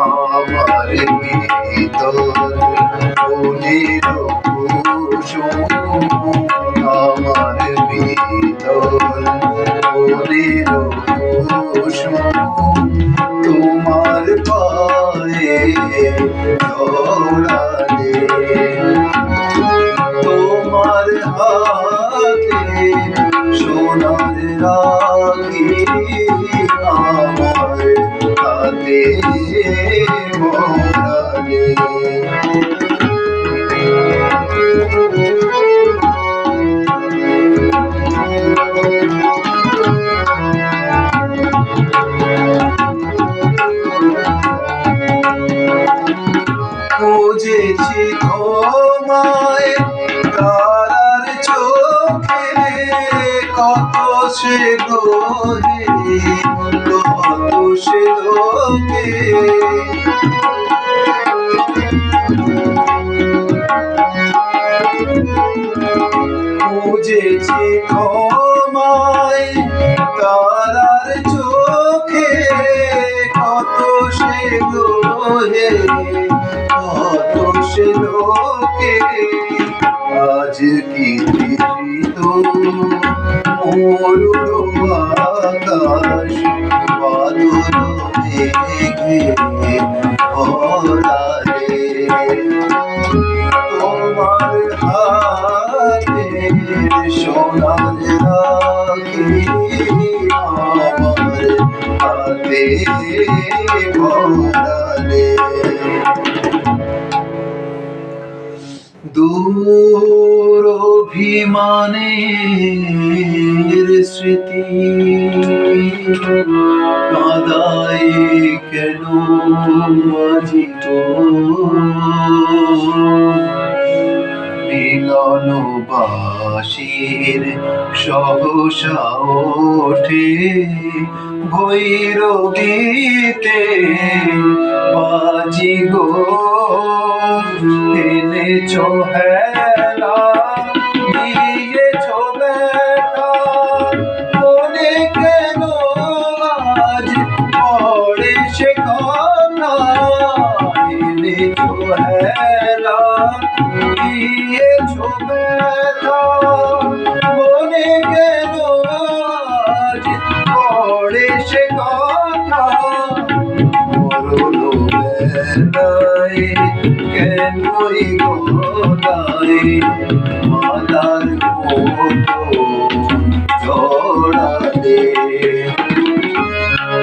আমার ভিতর ফুলের কুসুম, আমার ভিতর ফুলের কুসুম, তোমার পায়ে জড়ালে, তোমার হাতে সোনার রাখি, আমার হাতে মোড়ালে। খুঁজেছি তোমায় তারার চোখে, কত সে গোহে কত সে লোকে। খুঁজেছি তোমায় তারার চোখে, কত সে গোহে কত সে লোকে। আজ কি তৃষিত মরুর আকাশ, বাদল মেঘে ভরালে, তোমার হাতে সোনার রাখি, আমার হাতে ভরালে। দূর অভিমানের স্মৃতি কাঁদায় কেন আজি তো, মিলনবাসীর সহসা ওঠে ভৈরবীতে বাজি গো। এনেছো হেলা দিয়েছো ব্যথা, মনে কেন আজ পড়ে সে কথা। এনেছো হেলা দিয়েছো ব্যথা, মনে কেন আজ পড়ে সে কথা। মরণ বেলায় কেনই গোলায় মালার মতো জড়ালে,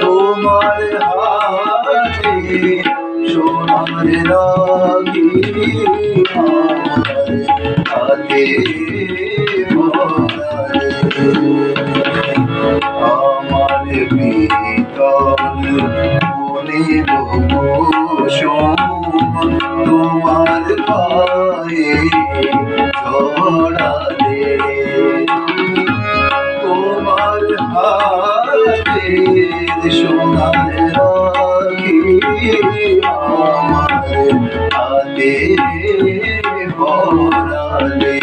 তোমার হাতে সোনার রাখি, আমার হাতে ভরালে। আমার ভিতর ফুলের কুসুম, তোমার পায়ে জড়ালে, তোমার হাতে সোনার রাখি, আমার হাতে ভরালে।